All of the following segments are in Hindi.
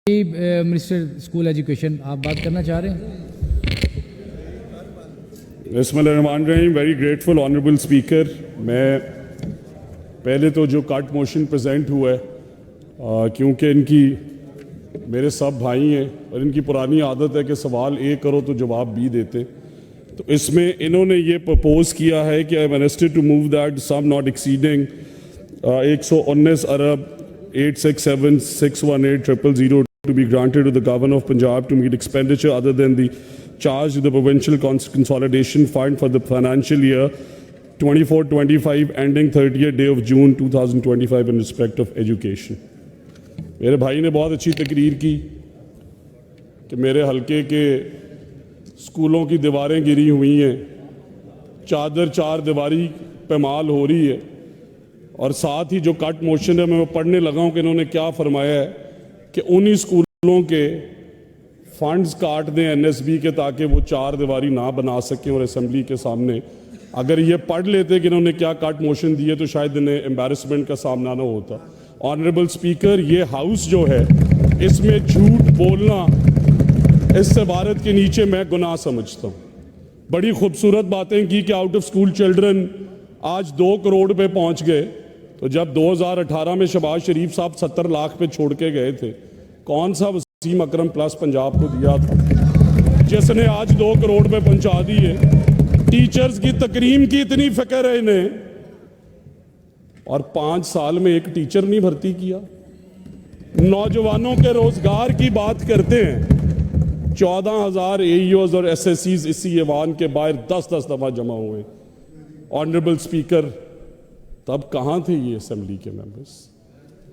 मिनिस्टर स्कूल एजुकेशन, आप बात करना चाह रहे हैं? बिस्मिल्लाहिर्रहमानिर्रहीम। Very grateful honourable speaker. मैं पहले तो जो कट मोशन प्रेजेंट हुआ है, क्योंकि इनकी मेरे सब भाई हैं और इनकी पुरानी आदत है कि सवाल एक करो तो जवाब बी देते, तो इसमें इन्होंने ये प्रपोज किया है कि I minister to move that sum not exceeding 119 अरब 867,618,000 to be granted to the Governor of Punjab to meet expenditure other than the charge to the Provincial Consolidation Fund for the financial year 24-25 ending 30th day of June 2025 in respect of education. मेरे भाई ने बहुत अच्छी तकरीर की कि मेरे हलके के स्कूलों की दीवारें गिरी हुई हैं, चादर चार दीवारी पैमाल हो रही है, और साथ ही जो कट मोशन है मैं पढ़ने लगा हूं कि इन्होंने क्या फरमाया है कि उन्हीं स्कूलों के फंड्स काट दें एनएसबी के, ताकि वो चार दीवारी ना बना सकें। और असेंबली के सामने अगर ये पढ़ लेते कि इन्होंने क्या कट मोशन दिए तो शायद इन्हें एम्बैरसमेंट का सामना ना होता। ऑनरेबल स्पीकर, ये हाउस जो है इसमें झूठ बोलना इससे भारत के नीचे मैं गुनाह समझता हूँ। बड़ी खूबसूरत बातें की कि आउट ऑफ स्कूल चिल्ड्रन आज 2 करोड़ पे पहुंच गए, तो जब 2018 में शहबाज शरीफ साहब 70 लाख पे छोड़ के गए थे, कौन सा वसीम अकरम प्लस पंजाब को दिया था जिसने आज 2 करोड़ पे पहुंचा दी है। टीचर्स की तकरीम की इतनी फिक्र है इन्हें, और 5 साल में एक टीचर नहीं भर्ती किया। नौजवानों के रोजगार की बात करते हैं, 14,000 एईओज और एसएससीज इसी ऐवान के बाहर 10-10 दफा जमा हुए। ऑनरेबल स्पीकर, तब कहाँ थे ये असेंबली के मेंबर्स?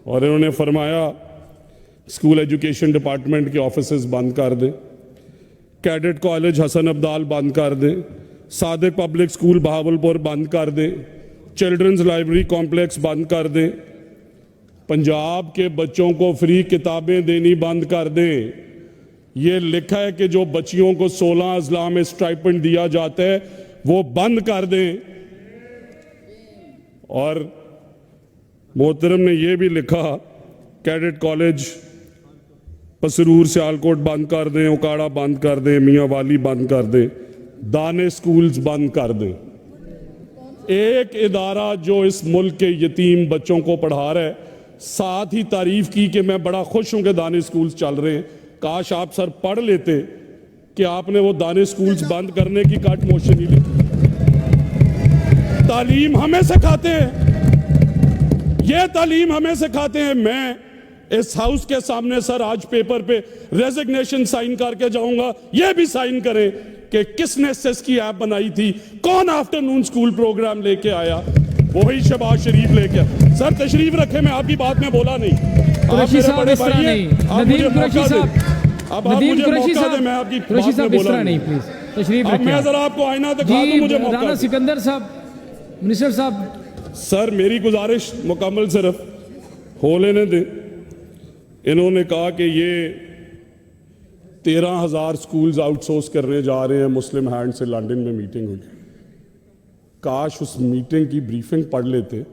और इन्होंने फरमाया स्कूल एजुकेशन डिपार्टमेंट के ऑफिसेज बंद कर दें, कैडेट कॉलेज हसन अब्दाल बंद कर दें, सादिक पब्लिक स्कूल बहावलपुर बंद कर दें, चिल्ड्रंस लाइब्रेरी कॉम्प्लेक्स बंद कर दें, पंजाब के बच्चों को फ्री किताबें देनी बंद कर दें। ये लिखा है कि जो बच्चियों को 16 अजला में स्टाइपेंड दिया जाता है वो बंद कर दें। और मोहतरम ने यह भी लिखा कैडेट कॉलेज पसरूर सियालकोट बंद कर दें, उकाड़ा बंद कर दें, मियां वाली बंद कर दें, दाने स्कूल्स बंद कर दें। एक इदारा जो इस मुल्क के यतीम बच्चों को पढ़ा रहा है, साथ ही तारीफ की कि मैं बड़ा खुश हूं कि दाने स्कूल्स चल रहे हैं। काश आप सर पढ़ लेते कि आपने वो दाने स्कूल्स बंद करने की कट मोशन ही ली। तालीम हमें सिखाते हैं, ये तालीम हमें सिखाते हैं। मैं इस हाउस के सामने सर आज पेपर पे रेजिग्नेशन साइन करके जाऊंगा, ये भी साइन करें कि किसने सेस की ऐप बनाई थी, कौन आफ्टरनून स्कूल प्रोग्राम लेके आया, वही शहबाज शरीफ लेके आया। सर तशरीफ रखे, मैं आपकी बात में बोला नहीं। आप मेरे बड़े भाई हैं, आप मुझे मौका दें। अब आप मुझे मौका दें, मैं आपकी बात में बोला नहीं। प्लीज तशरीफ रखें। मैं जरा आपको आईना दिखा दूं, मुझे मौका राणा सिकंदर साहब, मिनिस्टर साहब। सर मेरी गुजारिश मुकम्मल सिर्फ हो लेने दें। इन्होंने कहा कि ये 13,000 स्कूल्स आउटसोर्स करने जा रहे हैं। मुस्लिम हैंड से लंदन में मीटिंग हुई, काश उस मीटिंग की ब्रीफिंग पढ़ लेते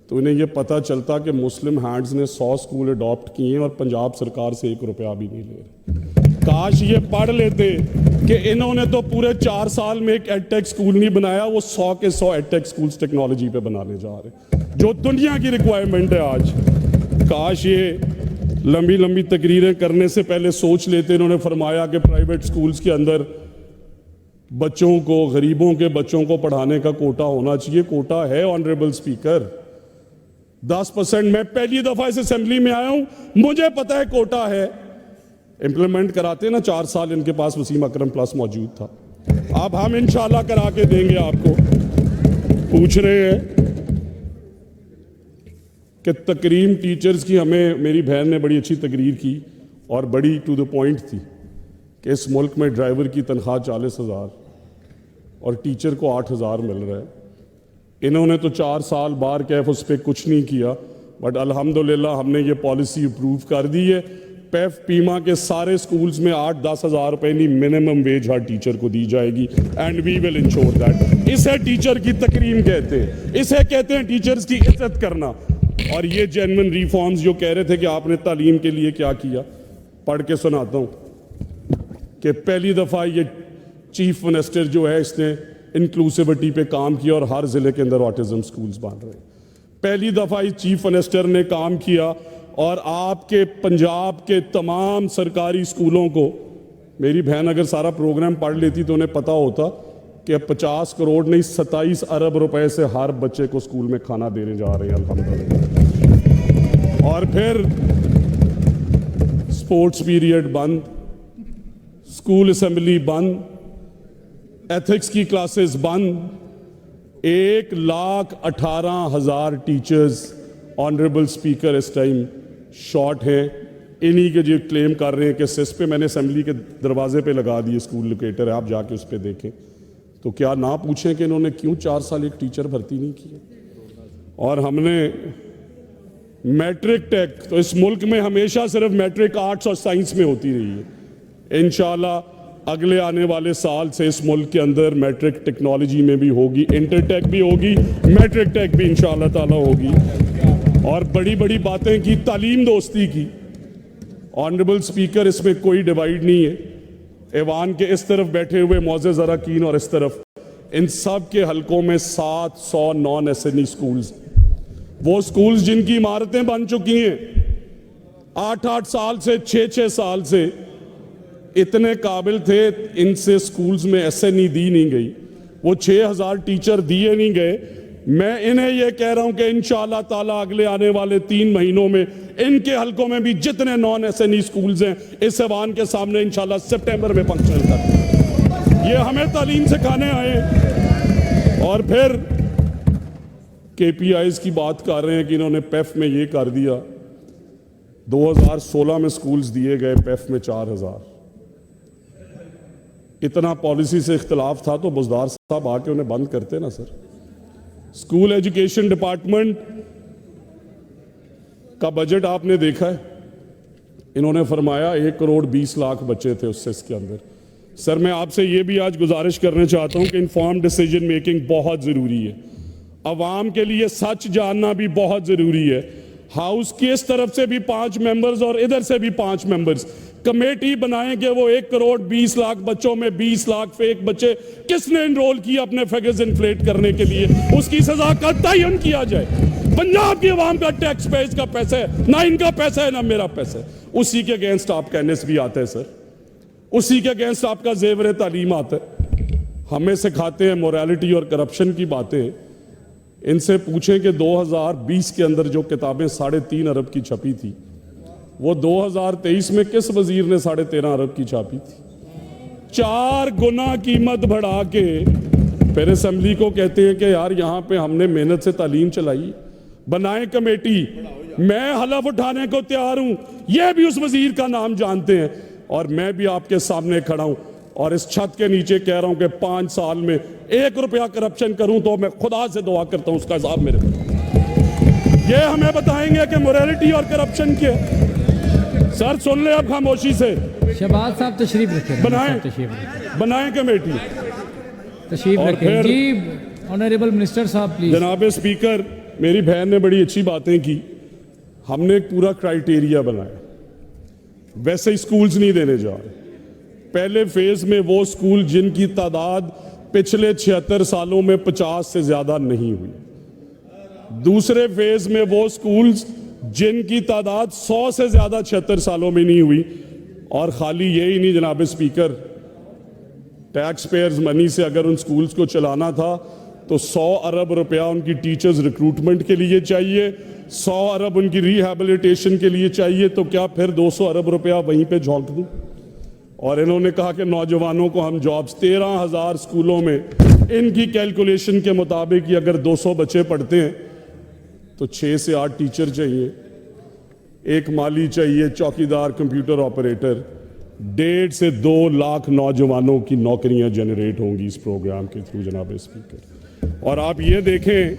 तो इन्हें यह पता चलता कि मुस्लिम हैंड्स ने 100 स्कूल अडॉप्ट किए हैं और पंजाब सरकार से 1 रुपया भी नहीं ले रहे। काश ये पढ़ लेते कि इन्होंने तो पूरे 4 साल में एक एडटेक स्कूल नहीं बनाया, वो 100 के 100 एडटेक स्कूल्स टेक्नोलॉजी पे बनाने जा रहे जो दुनिया की रिक्वायरमेंट है आज। काश ये लंबी लंबी तकरीरें करने से पहले सोच लेते। इन्होंने फरमाया कि प्राइवेट स्कूल्स के अंदर बच्चों को, गरीबों के बच्चों को पढ़ाने का कोटा होना चाहिए। कोटा है ऑनरेबल स्पीकर 10%। मैं पहली दफा इस असेंबली में आया हूं, मुझे पता है कोटा है। इंप्लीमेंट कराते ना, 4 साल इनके पास वसीम अकरम प्लस मौजूद था। अब हम इंशाल्लाह करा के देंगे आपको। पूछ रहे हैं कि तकरीम टीचर्स की, हमें मेरी बहन ने बड़ी अच्छी तकरीर की और बड़ी टू द पॉइंट थी कि इस मुल्क में ड्राइवर की तनख्वाह 40,000 और टीचर को 8,000 मिल रहा है। इन्होंने तो 4 साल बार कैफ उस पर कुछ नहीं किया, बट अल्हम्दुलिल्लाह हमने ये पॉलिसी अप्रूव कर दी है। पेफ पीमा के सारे स्कूल्स में 8-10 हज़ार रुपए नहीं मिनिमम वेज हर टीचर को दी जाएगी, and we will ensure that. इसे टीचर की तकरीम कहते हैं, इसे कहते हैं टीचर्स की इज्जत करना। और ये जेन्युइन रिफॉर्म्स जो कह रहे थे कि आपने तालीम के लिए क्या किया, पढ़ के सुनाता हूं कि पहली दफा ये चीफ मिनिस्टर जो है इसने इंक्लूसिविटी पे काम किया और हर जिले के अंदर ऑटिज्म स्कूल्स बन रहे हैं। पहली दफा इस चीफ मिनिस्टर ने काम किया और आपके पंजाब के तमाम सरकारी स्कूलों को, मेरी बहन अगर सारा प्रोग्राम पढ़ लेती तो उन्हें पता होता कि अब 50 करोड़ नहीं 27 अरब रुपए से हर बच्चे को स्कूल में खाना देने जा रहे हैं अल्हम्दुलिल्लाह। और फिर स्पोर्ट्स पीरियड बंद, स्कूल असेंबली बंद, एथिक्स की क्लासेस बंद, 1,18,000 टीचर्स ऑनरेबल स्पीकर इस टाइम शॉर्ट हैं। इन्हीं के जो क्लेम कर रहे हैं कि सिस पे मैंने असेंबली के दरवाजे पे लगा दिए स्कूल लोकेटर है, आप जाके उस पर देखें तो क्या ना पूछें कि इन्होंने क्यों 4 साल एक टीचर भर्ती नहीं किए। और हमने मैट्रिक टेक, तो इस मुल्क में हमेशा सिर्फ मैट्रिक आर्ट्स और साइंस में होती रही है। इंशाल्लाह अगले आने वाले साल से इस मुल्क के अंदर मैट्रिक टेक्नोलॉजी में भी होगी, इंटरटेक भी होगी, मैट्रिक टेक भी इंशाल्लाह ताला होगी। और बड़ी बड़ी बातें की, तालीम दोस्ती की। ऑनरेबल स्पीकर, इसमें कोई डिवाइड नहीं है। ऐवान के इस तरफ बैठे हुए मोअज़्ज़ज़ अरकान और इस तरफ, इन सब के हलकों में 700 नॉन एसएनई स्कूल्स, वो स्कूल्स जिनकी इमारतें बन चुकी हैं 8-8 साल से, 6-6 साल से, इतने काबिल थे, इनसे स्कूल्स में एसएनई दी नहीं गई, वो 6000 टीचर दिए नहीं गए। मैं इन्हें यह कह रहा हूं कि इंशाअल्लाह ताला अगले आने वाले 3 महीनों में इनके हलकों में भी जितने नॉन एसएनई स्कूल्स हैं इस ऐवान के सामने इंशाअल्लाह सितंबर में फंक्शन कर, ये हमें तालीम सिखाने आए। और फिर केपीआईज की बात कर रहे हैं कि इन्होंने पेफ में ये कर दिया, 2016 में स्कूल्स दिए गए, पेफ में 4000। इतना पॉलिसी से इख्तलाफ था तो बुज़दार साहब आके उन्हें बंद करते ना सर। स्कूल एजुकेशन डिपार्टमेंट का बजट आपने देखा है, इन्होंने फरमाया 1,20,00,000 बच्चे थे उससे इसके अंदर। सर मैं आपसे ये भी आज गुजारिश करना चाहता हूं कि इन्फॉर्म्ड डिसीजन मेकिंग बहुत ज़रूरी है, अवाम के लिए सच जानना भी बहुत ज़रूरी है। हाउस की इस तरफ से भी 5 मेंबर्स और इधर से भी 5 मेंबर्स कमेटी बनाएंगे, वो 1,20,00,000 बच्चों में 20 लाख फेक बच्चे किसने इनरोल किया अपने फिगर्स इन्फ्लेट करने के लिए, उसकी सजा का तयन किया जाए। पंजाब की आवाम का टैक्स पे इसका पैसा है, ना इनका पैसा है ना मेरा पैसा है। उसी के अगेंस्ट आपका एनएसबी आता है सर, उसी के अगेंस्ट आपका जेवर तालीम आता है। हमें सिखाते हैं मोरालिटी और करप्शन की बातें। इनसे पूछें कि 2020 के अंदर जो किताबें 3.5 अरब की छपी थी, वो 2023 में किस वजीर ने 13.5 अरब की छापी थी? 4 गुना कीमत बढ़ा के फिर असेंबली को कहते हैं कि यार यहाँ पे हमने मेहनत से तालीम चलाई, बनाए कमेटी। मैं हलफ उठाने को तैयार हूं, यह भी उस वजीर का नाम जानते हैं। और मैं भी आपके सामने खड़ा हूं और इस छत के नीचे कह रहा हूं कि 5 साल में 1 रुपया करप्शन करूं तो मैं खुदा से दुआ करता हूं उसका हिसाब मेरे। ये हमें बताएंगे कि मोरालिटी और करप्शन के। सर सुन ले अब खामोशी से। शहबाज साहब तशरीफ रखें, बनाए कमेटी, तशरीफ और रखें फिर जी। ऑनरेबल मिनिस्टर साहब प्लीज। जनाब स्पीकर, मेरी बहन ने बड़ी अच्छी बातें की। हमने एक पूरा क्राइटेरिया बनाया, वैसे ही स्कूल्स नहीं देने जा रहे। पहले फेज में वो स्कूल जिनकी तादाद पिछले 76 सालों में 50 से ज्यादा नहीं हुई, दूसरे फेज में वो स्कूल्स जिनकी तादाद 100 से ज्यादा 76 सालों में नहीं हुई। और खाली यही नहीं जनाब स्पीकर, टैक्स पेयर्स मनी से अगर उन स्कूल्स को चलाना था तो 100 अरब रुपया उनकी टीचर्स रिक्रूटमेंट के लिए चाहिए, 100 अरब उनकी रिहैबिलिटेशन के लिए चाहिए, तो क्या फिर 200 अरब रुपया वहीं पे झोंक दूं? और इन्होंने कहा कि नौजवानों को हम जॉब्स, 13,000 स्कूलों में इनकी कैलकुलेशन के मुताबिक अगर 200 बच्चे पढ़ते हैं तो 6 से 8 टीचर चाहिए, 1 माली चाहिए, चौकीदार, कंप्यूटर ऑपरेटर। 1.5 से 2 लाख नौजवानों की नौकरियां जनरेट होंगी इस प्रोग्राम के थ्रू जनाब स्पीकर। और आप ये देखें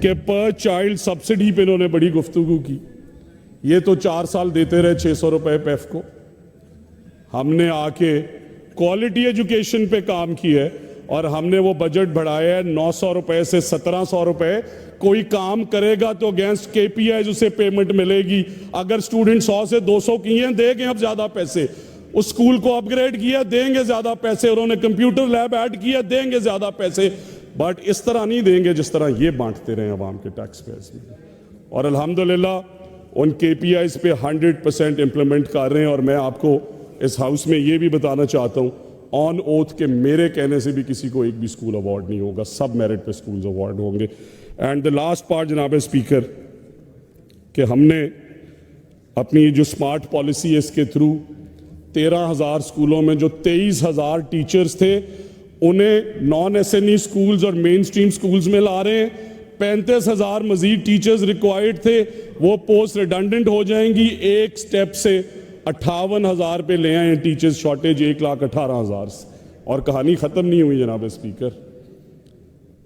कि पर चाइल्ड सब्सिडी पे इन्होंने बड़ी गुफ्तगू की। ये तो 4 साल देते रहे 600 रुपए पेफ को। हमने आके क्वालिटी एजुकेशन पे काम किया है और हमने वो बजट बढ़ाया है 900 रुपए से 1700 रुपए। कोई काम करेगा तो अगेंस्ट KPIs उसे पेमेंट मिलेगी। अगर स्टूडेंट 100 से 200 किए देंगे अब ज्यादा पैसे, उस स्कूल को अपग्रेड किया देंगे ज्यादा पैसे, उन्होंने कंप्यूटर लैब ऐड किया देंगे ज्यादा पैसे, बट इस तरह नहीं देंगे जिस तरह ये बांटते रहे अवाम के टैक्स पेयर्स में। और अल्हम्दुलिल्लाह उन KPIs पे 100% इंप्लीमेंट कर रहे हैं। और मैं आपको इस हाउस में ये भी बताना चाहता हूँ ऑन ओथ के मेरे कहने से भी किसी को एक भी स्कूल अवार्ड नहीं होगा, सब मेरिट पे स्कूल्स अवार्ड होंगे। एंड द लास्ट पार्ट जनाब स्पीकर, कि हमने अपनी जो स्मार्ट पॉलिसी है इसके थ्रू 13,000 स्कूलों में जो 23,000 टीचर्स थे उन्हें नॉन SNE स्कूल्स और मेन स्ट्रीम स्कूल्स में ला रहे हैं। 35,000 मजीद टीचर्स रिक्वायर्ड थे, वो पोस्ट रिडंडेंट हो जाएंगी। एक स्टेप से 58,000 पे ले आए हैं टीचर्स शॉर्टेज 1,18,000 से। और कहानी खत्म नहीं हुई जनाब स्पीकर,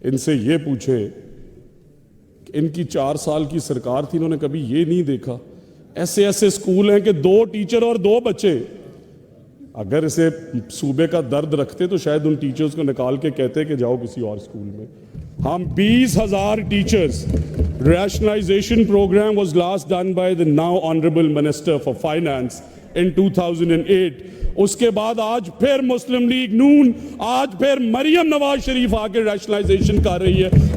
इनसे ये पूछे इनकी 4 साल की सरकार थी, इन्होंने कभी ये नहीं देखा ऐसे ऐसे स्कूल हैं कि 2 टीचर और 2 बच्चे। अगर इसे सूबे का दर्द रखते तो शायद उन टीचर्स को निकाल के कहते कि जाओ किसी और स्कूल में। हम 20,000 teachers, rationalization program was last done by the now honorable minister for finance in 2008। उसके बाद आज फिर मुस्लिम लीग नून, आज फिर मरियम नवाज शरीफ आके रैशनलाइजेशन कर रही है।